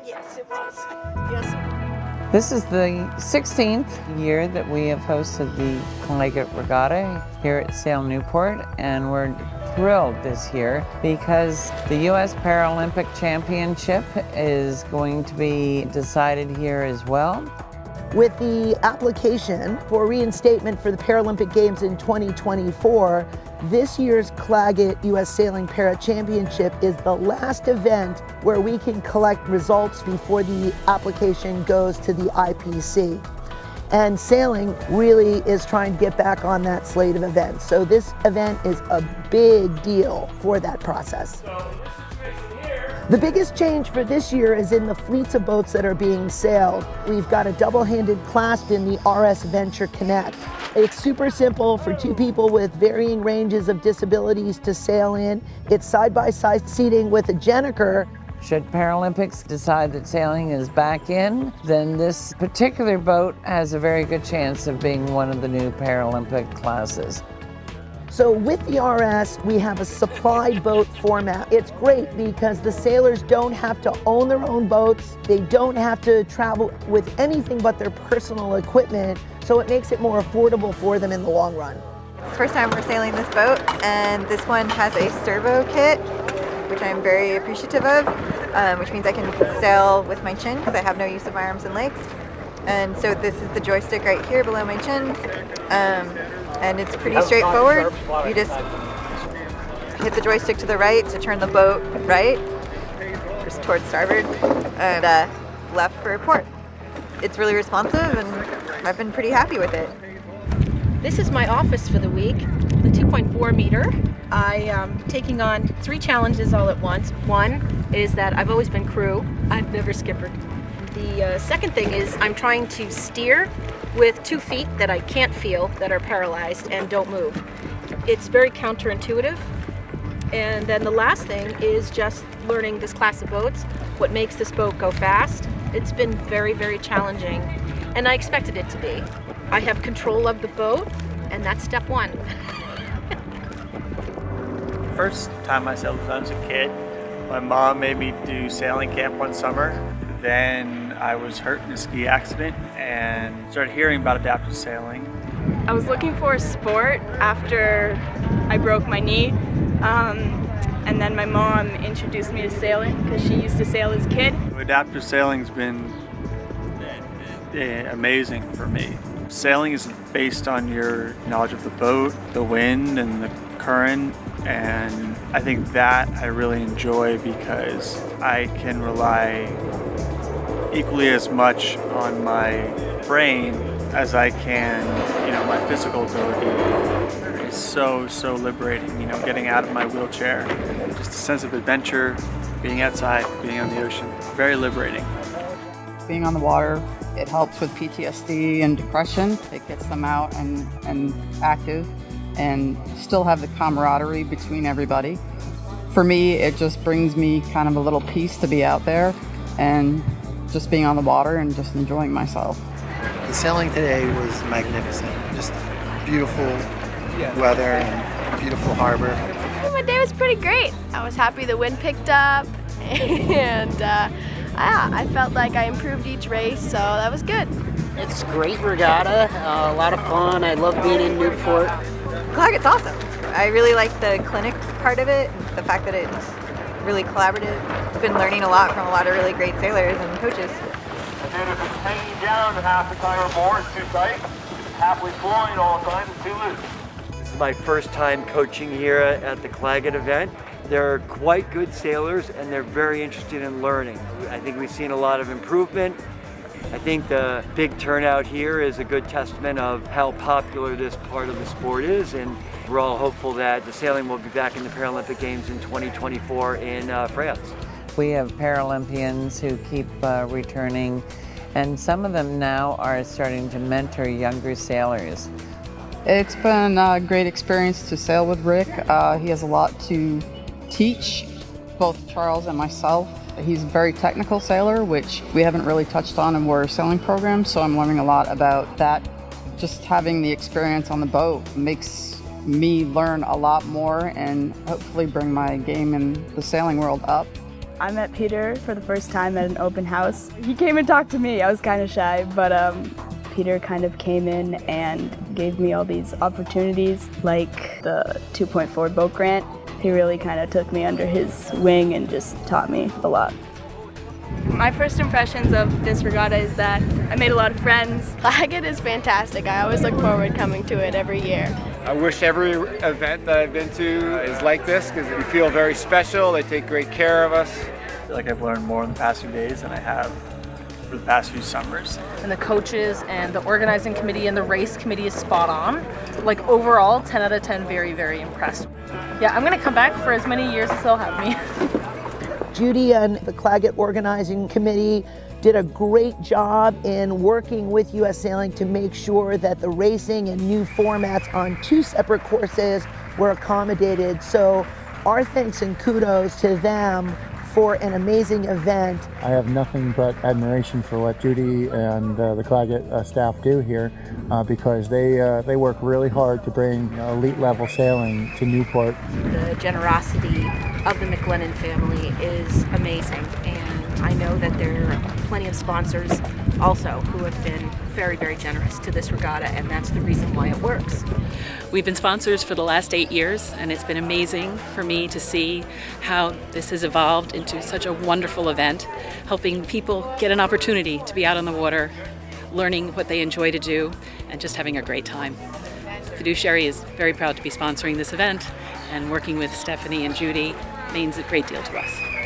Yes, it was. Yes. This is the 16th year that we have hosted the Clagett Regatta here at Sail Newport, and we're thrilled this year because the U.S. Paralympic Championship is going to be decided here as well. With the application for reinstatement for the Paralympic Games in 2024, this year's Clagett U.S. Sailing Para Championship is the last event where we can collect results before the application goes to the IPC. And sailing really is trying to get back on that slate of events. So this event is a big deal for that process. The biggest change for this year is in the fleets of boats that are being sailed. We've got a double-handed clasp in the RS Venture Connect. It's super simple for two people with varying ranges of disabilities to sail in. It's side-by-side seating with a Jenniker. Should Paralympics decide that sailing is back in, then this particular boat has a very good chance of being one of the new Paralympic classes. So with the RS, we have a supplied boat format. It's great because the sailors don't have to own their own boats. They don't have to travel with anything but their personal equipment. So it makes it more affordable for them in the long run. It's the first time we're sailing this boat, and this one has a servo kit, which I'm very appreciative of, which means I can sail with my chin because I have no use of my arms and legs. And so this is the joystick right here below my chin. And it's pretty straightforward. You just hit the joystick to the right to turn the boat right, just towards starboard, and left for port. It's really responsive, and I've been pretty happy with it. This is my office for the week, the 2.4 meter. I am taking on 3 challenges all at once. One is that I've always been crew. I've never skippered. The second thing is I'm trying to steer with 2 feet that I can't feel, that are paralyzed and don't move. It's very counterintuitive. And then the last thing is just learning this class of boats, what makes this boat go fast. It's been very, very challenging, and I expected it to be. I have control of the boat, and that's step 1. First time I sailed when I was a kid, my mom made me do sailing camp one summer. Then I was hurt in a ski accident and started hearing about adaptive sailing. I was looking for a sport after I broke my knee, and then my mom introduced me to sailing because she used to sail as a kid. Adaptive sailing's been amazing for me. Sailing is based on your knowledge of the boat, the wind, and the current, and I think that I really enjoy because I can rely equally as much on my brain as I can, my physical ability. It's so liberating, getting out of my wheelchair. Just a sense of adventure, being outside, being on the ocean. Very liberating. Being on the water, it helps with PTSD and depression. It gets them out and active and still have the camaraderie between everybody. For me, it just brings me kind of a little peace to be out there and just being on the water and just enjoying myself. The sailing today was magnificent. Just beautiful weather and beautiful harbor. My day was pretty great. I was happy the wind picked up, and I felt like I improved each race, so that was good. It's great regatta, a lot of fun. I love being in Newport. Clagett's awesome. I really like the clinic part of it, the fact that it's really collaborative. I've been learning a lot from a lot of really great sailors and coaches. And then if it's hanging down and half the time or more, it's too tight. Halfway flowing all the time, it's too loose. This is my first time coaching here at the Clagett event. They're quite good sailors and they're very interested in learning. I think we've seen a lot of improvement. I think the big turnout here is a good testament of how popular this part of the sport is, and we're all hopeful that the sailing will be back in the Paralympic Games in 2024 in France. We have Paralympians who keep returning, and some of them now are starting to mentor younger sailors. It's been a great experience to sail with Rick. He has a lot to teach both Charles and myself. He's a very technical sailor, which we haven't really touched on in our sailing program, so I'm learning a lot about that. Just having the experience on the boat makes me learn a lot more and hopefully bring my game in the sailing world up. I met Peter for the first time at an open house. He came and talked to me. I was kind of shy, but Peter kind of came in and gave me all these opportunities, like the 2.4 boat grant. He really kind of took me under his wing and just taught me a lot. My first impressions of this regatta is that I made a lot of friends. Clagett is fantastic. I always look forward coming to it every year. I wish every event that I've been to is like this because we feel very special. They take great care of us. I feel like I've learned more in the past few days than I have for the past few summers. And the coaches and the organizing committee and the race committee is spot on. Like overall, 10 out of 10, very, very impressed. Yeah, I'm gonna come back for as many years as they'll have me. Judy and the Clagett organizing committee did a great job in working with US Sailing to make sure that the racing and new formats on 2 separate courses were accommodated. So our thanks and kudos to them for an amazing event. I have nothing but admiration for what Judy and the Clagett staff do here because they work really hard to bring elite level sailing to Newport. The generosity of the McLennan family is amazing, and I know that there are plenty of sponsors also who have been very, very generous to this regatta, and that's the reason why it works. We've been sponsors for the last 8 years, and it's been amazing for me to see how this has evolved into such a wonderful event, helping people get an opportunity to be out on the water, learning what they enjoy to do, and just having a great time. Fiduciary is very proud to be sponsoring this event, and working with Stephanie and Judy means a great deal to us.